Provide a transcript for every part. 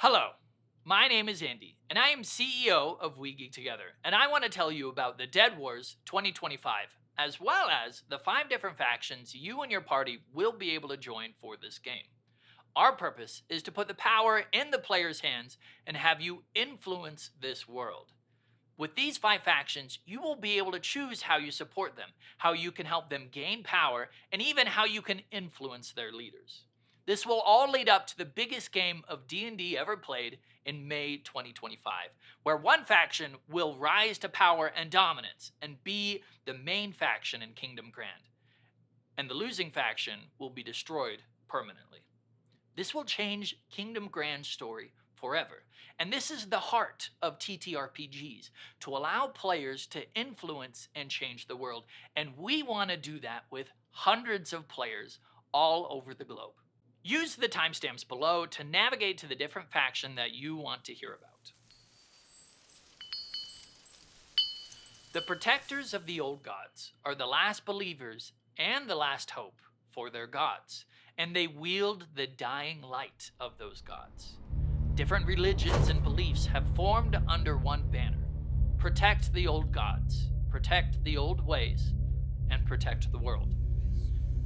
Hello, my name is Andy, and I am CEO of We Geek Together, and I want to tell you about the Dead Wars 2025, as well as the 5 different factions you and your party will be able to join for this game. Our purpose is to put the power in the player's hands and have you influence this world. With these 5 factions, you will be able to choose how you support them, how you can help them gain power, and even how you can influence their leaders. This will all lead up to the biggest game of D&D ever played in May 2025, where one faction will rise to power and dominance and be the main faction in Kingdom Grand, and the losing faction will be destroyed permanently. This will change Kingdom Grand's story forever. And this is the heart of TTRPGs, to allow players to influence and change the world. And we want to do that with hundreds of players all over the globe. Use the timestamps below to navigate to the different faction that you want to hear about. The protectors of the old gods are the last believers and the last hope for their gods, and they wield the dying light of those gods. Different religions and beliefs have formed under one banner: protect the old gods, protect the old ways, and protect the world.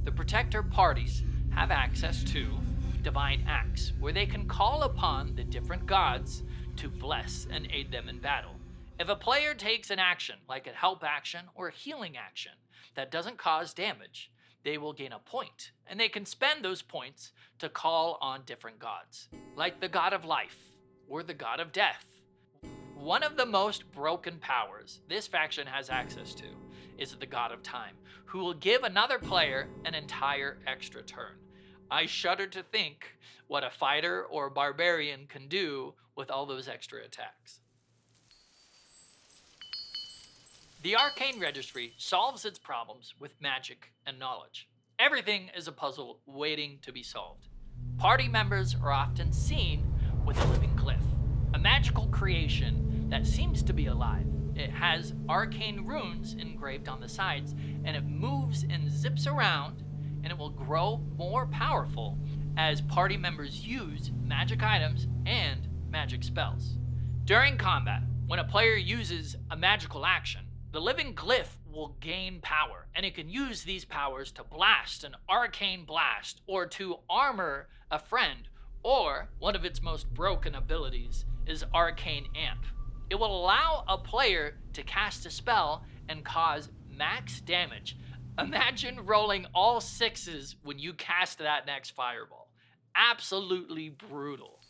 The protector parties have access to divine acts, where they can call upon the different gods to bless and aid them in battle. If a player takes an action, like a help action or a healing action, that doesn't cause damage, they will gain a point, and they can spend those points to call on different gods, like the god of life or the god of death. One of the most broken powers this faction has access to is the god of time, who will give another player an entire extra turn. I shudder to think what a fighter or a barbarian can do with all those extra attacks. The Arcane Registry solves its problems with magic and knowledge. Everything is a puzzle waiting to be solved. Party members are often seen with a living glyph, a magical creation that seems to be alive. It has arcane runes engraved on the sides, and it moves and zips around, and it will grow more powerful as party members use magic items and magic spells. During combat, when a player uses a magical action, the living glyph will gain power, and it can use these powers to blast an arcane blast or to armor a friend, or one of its most broken abilities is Arcane Amp. It will allow a player to cast a spell and cause max damage. Imagine rolling all 6s when you cast that next fireball. Absolutely brutal.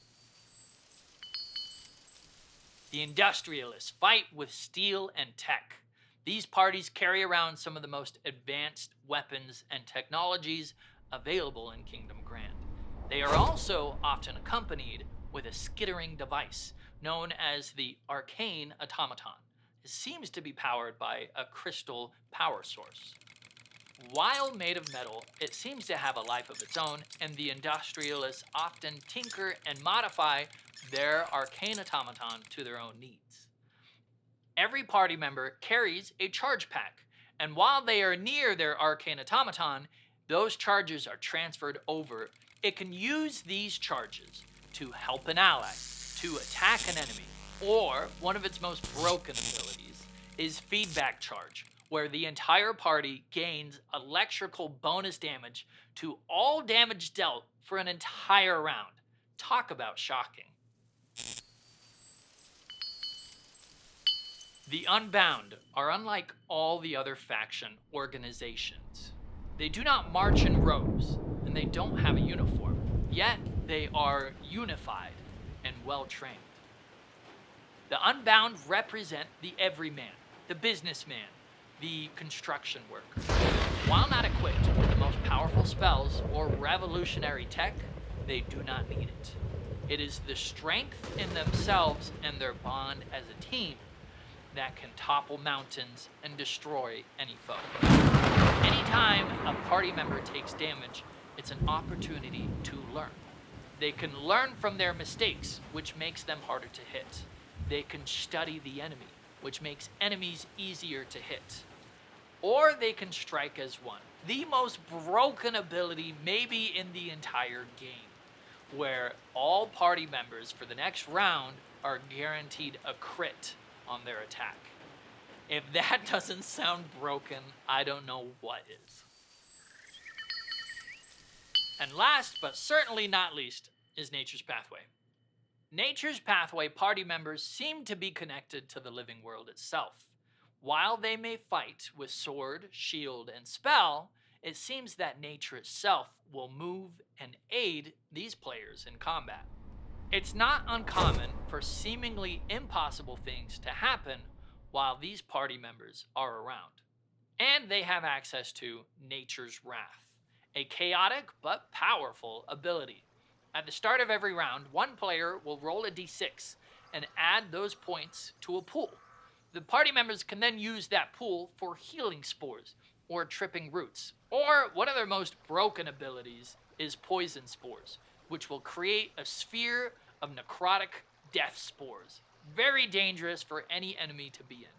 The Industrialists fight with steel and tech. These parties carry around some of the most advanced weapons and technologies available in Kingdom Grand. They are also often accompanied with a skittering device known as the Arcane Automaton. It seems to be powered by a crystal power source. While made of metal, it seems to have a life of its own, and the Industrialists often tinker and modify their Arcane Automaton to their own needs. Every party member carries a charge pack, and while they are near their Arcane Automaton, those charges are transferred over. It can use these charges to help an ally, to attack an enemy, or one of its most broken abilities is Feedback Charge, where the entire party gains electrical bonus damage to all damage dealt for an entire round. Talk about shocking. The Unbound are unlike all the other faction organizations. They do not march in rows, and they don't have a uniform, yet they are unified and well trained. The Unbound represent the everyman, the businessman, the construction worker. While not equipped with the most powerful spells or revolutionary tech, they do not need it. It is the strength in themselves and their bond as a team that can topple mountains and destroy any foe. Anytime a party member takes damage, it's an opportunity to learn. They can learn from their mistakes, which makes them harder to hit. They can study the enemy, which makes enemies easier to hit. Or they can strike as one, the most broken ability maybe in the entire game. where all party members for the next round are guaranteed a crit on their attack. If that doesn't sound broken, I don't know what is. And last, but certainly not least, is Nature's Pathway. Nature's Pathway party members seem to be connected to the living world itself. While they may fight with sword, shield, and spell, it seems that nature itself will move and aid these players in combat. It's not uncommon for seemingly impossible things to happen while these party members are around. And they have access to Nature's Wrath, a chaotic but powerful ability. At the start of every round, one player will roll a d6 and add those points to a pool. The party members can then use that pool for healing spores or tripping roots. Or one of their most broken abilities is poison spores, which will create a sphere of necrotic death spores. Very dangerous for any enemy to be in.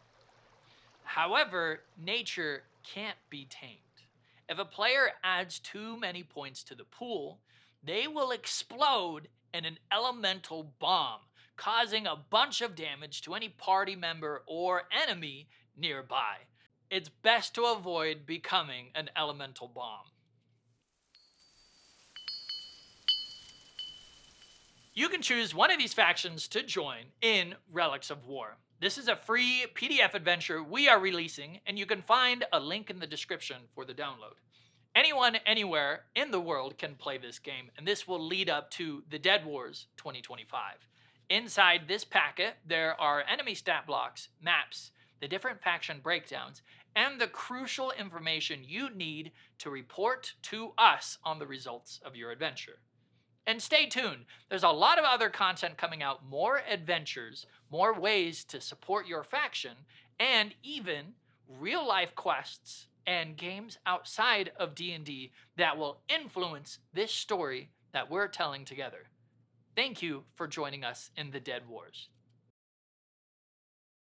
However, nature can't be tamed. If a player adds too many points to the pool, they will explode in an elemental bomb, causing a bunch of damage to any party member or enemy nearby. It's best to avoid becoming an elemental bomb. You can choose one of these factions to join in Relics of War. This is a free PDF adventure we are releasing, and you can find a link in the description for the download. Anyone, anywhere in the world can play this game, and this will lead up to the Dead Wars 2025. Inside this packet, there are enemy stat blocks, maps, the different faction breakdowns, and the crucial information you need to report to us on the results of your adventure. And stay tuned, there's a lot of other content coming out, more adventures, more ways to support your faction, and even real-life quests and games outside of D&D that will influence this story that we're telling together. Thank you for joining us in the Dead Wars.